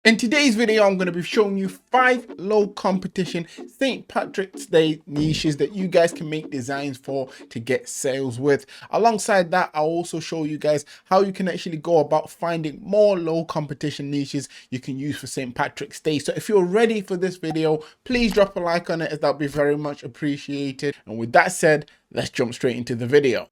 In today's video, I'm going to be showing you 5 low competition St. Patrick's Day niches that you guys can make designs for to get sales with. Alongside that, I'll also show you guys how you can actually go about finding more low competition niches you can use for St. Patrick's Day. So if you're ready for this video, please drop a like on it, as that'll be very much appreciated. And with that said, let's jump straight into the video.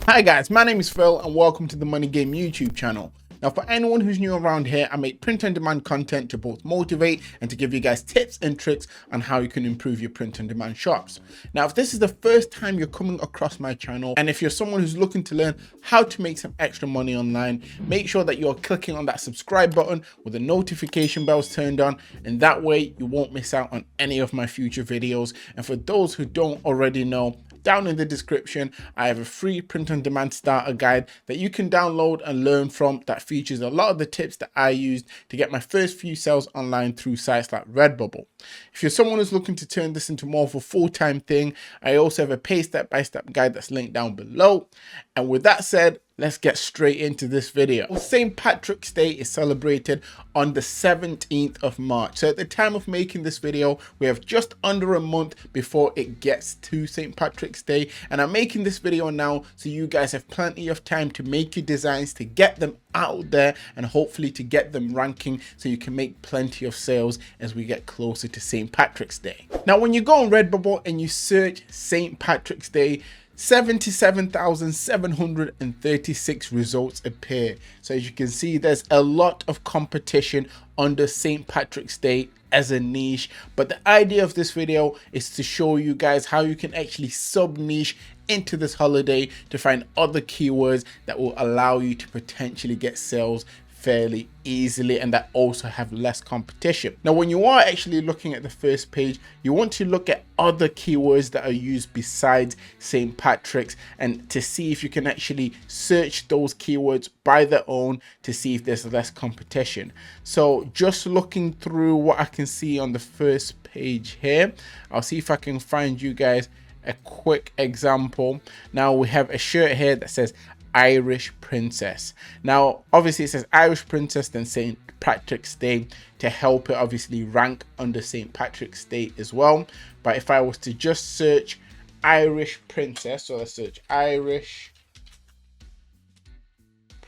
Hi guys, my name is Phil and welcome to the Money Game YouTube channel. Now, for anyone who's new around here, I make print-on-demand content to both motivate and to give you guys tips and tricks on how you can improve your print-on-demand shops. Now, if this is the first time you're coming across my channel, and if you're someone who's looking to learn how to make some extra money online, make sure that you're clicking on that subscribe button with the notification bells turned on, and that way you won't miss out on any of my future videos. And for those who don't already know, down in the description, I have a free print-on-demand starter guide that you can download and learn from that features a lot of the tips that I used to get my first few sales online through sites like Redbubble. If you're someone who's looking to turn this into more of a full-time thing, I also have a pay step-by-step guide that's linked down below. And with that said, let's get straight into this video. St. Patrick's Day is celebrated on the 17th of March. So at the time of making this video, we have just under a month before it gets to St. Patrick's Day. And I'm making this video now so you guys have plenty of time to make your designs, to get them out there, and hopefully to get them ranking so you can make plenty of sales as we get closer to St. Patrick's Day. Now, when you go on Redbubble and you search St. Patrick's Day, 77,736 results appear. So as you can see, there's a lot of competition under St. Patrick's Day as a niche, but the idea of this video is to show you guys how you can actually sub niche into this holiday to find other keywords that will allow you to potentially get sales fairly easily and that also have less competition. Now, when you are actually looking at the first page, you want to look at other keywords that are used besides St. Patrick's and to see if you can actually search those keywords by their own to see if there's less competition. So just looking through what I can see on the first page here, I'll see if I can find you guys a quick example. Now we have a shirt here that says Irish Princess. Now obviously it says Irish Princess then St. Patrick's Day to help it obviously rank under St. Patrick's Day as well. But if I was to just search Irish Princess, so let's search Irish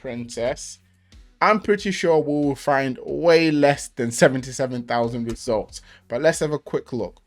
Princess, I'm pretty sure we will find way less than 77,000 results. But let's have a quick look.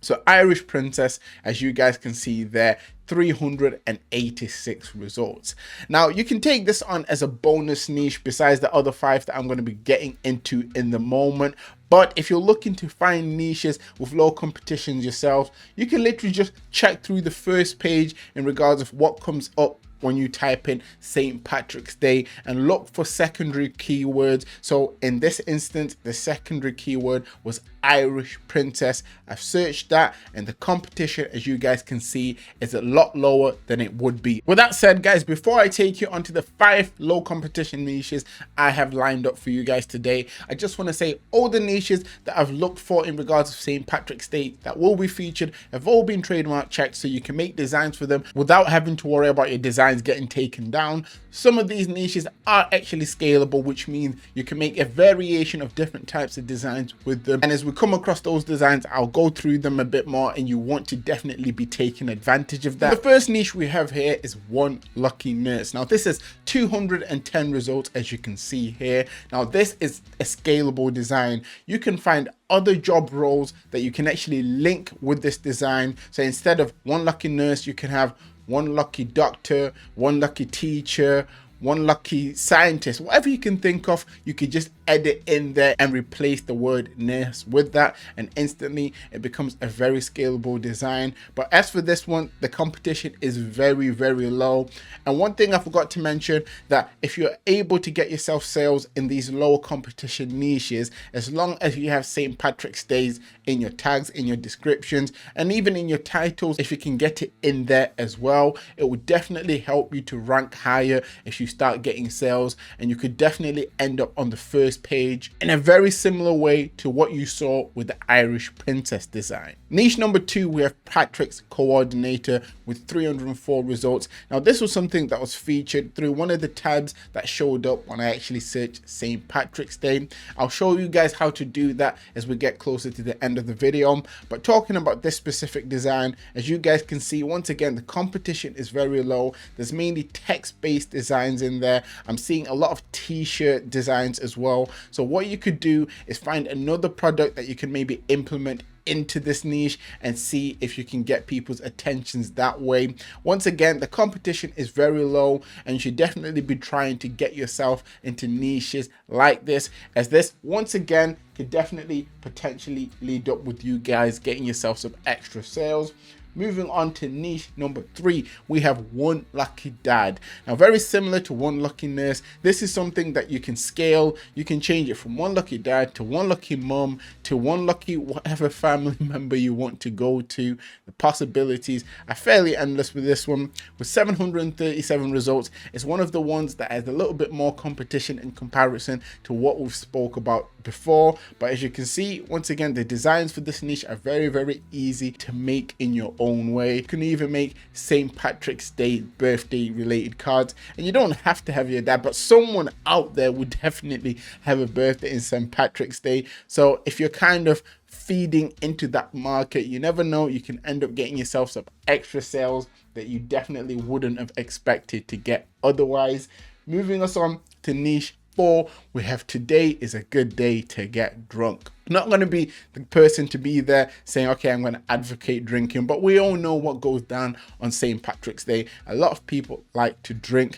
So Irish Princess, as you guys can see there, 386 results. Now you can take this on as a bonus niche besides the other 5 that I'm going to be getting into in the moment. But if you're looking to find niches with low competitions yourself, you can literally just check through the first page in regards of what comes up when you type in St. Patrick's Day and look for secondary keywords. So in this instance, the secondary keyword was Irish Princess. I've searched that and the competition, as you guys can see, is a lot lower than it would be. With that said, guys, before I take you onto the 5 low competition niches I have lined up for you guys today, I just want to say all the niches that I've looked for in regards of St. Patrick's Day that will be featured have all been trademark checked, so you can make designs for them without having to worry about your designs getting taken down. Some of these niches are actually scalable, which means you can make a variation of different types of designs with them. And as we come across those designs, I'll go through them a bit more and you want to definitely be taking advantage of that. The first niche we have here is One Lucky Nurse. Now this is 210 results, as you can see here. Now this is a scalable design. You can find other job roles that you can actually link with this design. So instead of One Lucky Nurse, you can have One Lucky Doctor, One Lucky Teacher, One Lucky Scientist. Whatever you can think of, you could just edit in there and replace the word nurse with that, and instantly it becomes a very scalable design. But as for this one, the competition is very, very low. And one thing I forgot to mention, that if you're able to get yourself sales in these lower competition niches, as long as you have St. Patrick's Days in your tags, in your descriptions, and even in your titles, if you can get it in there as well, it would definitely help you to rank higher if you start getting sales, and you could definitely end up on the first page in a very similar way to what you saw with the Irish princess design. Niche number 2, we have Patrick's coordinator with 304 results. Now this was something that was featured through one of the tabs that showed up when I actually searched St. Patrick's Day. I'll show you guys how to do that as we get closer to the end of the video. But talking about this specific design, as you guys can see, once again, the competition is very low. There's mainly text-based designs in there. I'm seeing a lot of t-shirt designs as well. So what you could do is find another product that you can maybe implement into this niche and see if you can get people's attentions that way. Once again, the competition is very low, and you should definitely be trying to get yourself into niches like this, as this once again could definitely potentially lead up with you guys getting yourself some extra sales. Moving on to niche number 3, we have One Lucky Dad. Now, very similar to One Lucky Nurse, this is something that you can scale. You can change it from One Lucky Dad to One Lucky Mum to One Lucky whatever family member you want to go to. The possibilities are fairly endless with this one. With 737 results, it's one of the ones that has a little bit more competition in comparison to what we've spoke about before. But as you can see, once again, the designs for this niche are very, very easy to make in your own way. You can even make St. Patrick's Day birthday related cards, and you don't have to have your dad, but someone out there would definitely have a birthday in St. Patrick's Day. So if you're kind of feeding into that market, you never know, you can end up getting yourself some extra sales that you definitely wouldn't have expected to get otherwise. Moving us on to niche 4, we have Today is a Good Day to Get Drunk. I'm not going to be the person to be there saying, okay, I'm going to advocate drinking, but we all know what goes down on St. Patrick's Day. A lot of people like to drink.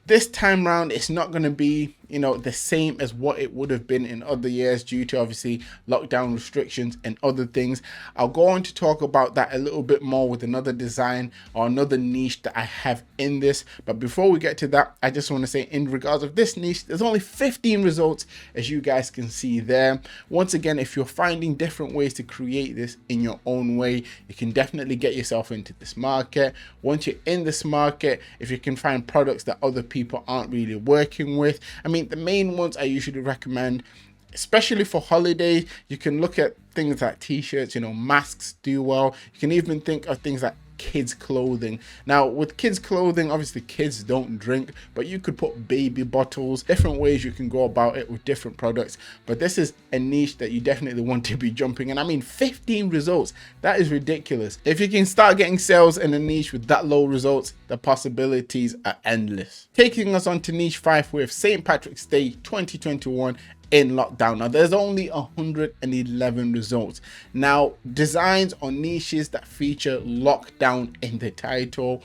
This time round, it's not going to be, the same as what it would have been in other years due to obviously lockdown restrictions and other things. I'll go on to talk about that a little bit more with another design or another niche that I have in this. But before we get to that, I just want to say in regards of this niche, there's only 15 results, as you guys can see there. Once again, if you're finding different ways to create this in your own way, you can definitely get yourself into this market. Once you're in this market, if you can find products that other people aren't really working with, I mean, the main ones I usually recommend, especially for holidays, you can look at things like t-shirts, masks do well. You can even think of things like kids clothing. Now with kids clothing, obviously kids don't drink, but you could put baby bottles, different ways you can go about it with different products. But this is a niche that you definitely want to be jumping in. I mean, 15 results, that is ridiculous. If you can start getting sales in a niche with that low results, the possibilities are endless. Taking us on to niche 5, we have St. Patrick's Day 2021 in lockdown. Now there's only 111 results. Now designs on niches that feature lockdown in the title,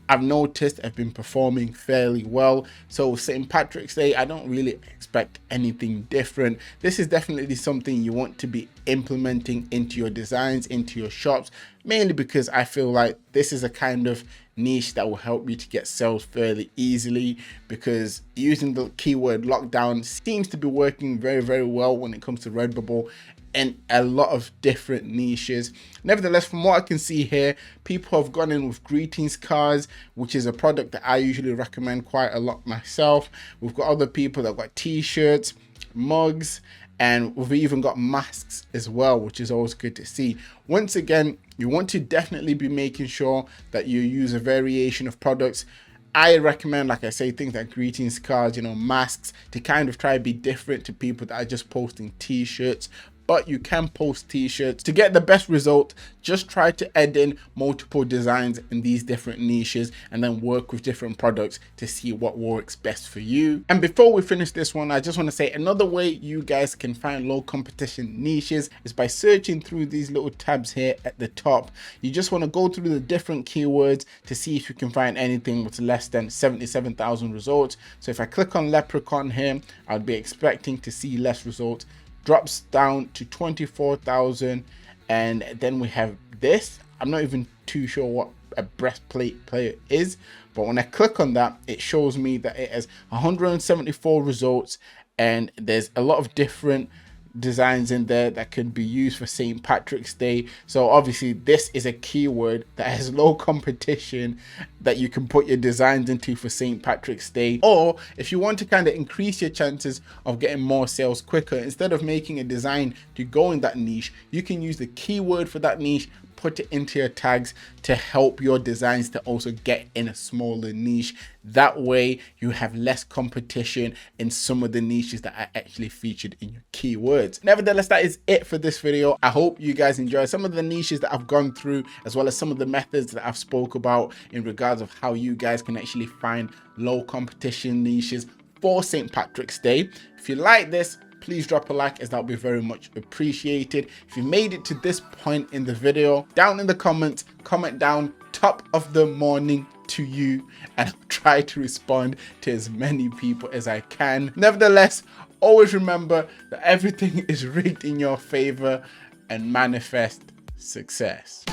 I've noticed have been performing fairly well. So St. Patrick's Day, I don't really expect anything different. This is definitely something you want to be implementing into your designs, into your shops, mainly because I feel like this is a kind of niche that will help you to get sales fairly easily, because using the keyword lockdown seems to be working very, very well when it comes to Redbubble and a lot of different niches. Nevertheless, from what I can see here, people have gone in with greetings cards, which is a product that I usually recommend quite a lot myself. We've got other people that have got t-shirts, mugs, and we've even got masks as well, which is always good to see. Once again, you want to definitely be making sure that you use a variation of products. I recommend, like I say, things like greetings cards, masks, to kind of try to be different to people that are just posting t-shirts. But you can post t-shirts. To get the best result, just try to add in multiple designs in these different niches and then work with different products to see what works best for you. And before we finish this one, I just want to say another way you guys can find low competition niches is by searching through these little tabs here at the top. You just want to go through the different keywords to see if you can find anything with less than 77,000 results. So if I click on leprechaun here, I'd be expecting to see less results. Drops down to 24,000, and then we have this. I'm not even too sure what a breastplate player is, but when I click on that, it shows me that it has 174 results, and there's a lot of different designs in there that can be used for St. Patrick's Day. So obviously this is a keyword that has low competition that you can put your designs into for St. Patrick's Day. Or if you want to kind of increase your chances of getting more sales quicker, instead of making a design to go in that niche, you can use the keyword for that niche, put it into your tags to help your designs to also get in a smaller niche. That way you have less competition in some of the niches that are actually featured in your keywords. Nevertheless, that is it for this video. I hope you guys enjoy some of the niches that I've gone through, as well as some of the methods that I've spoke about in regards of how you guys can actually find low competition niches for St. Patrick's Day. If you like this, please drop a like, as that would be very much appreciated. If you made it to this point in the video, down in the comments, comment down top of the morning to you, and I'll try to respond to as many people as I can. Nevertheless, always remember that everything is rigged in your favor, and manifest success.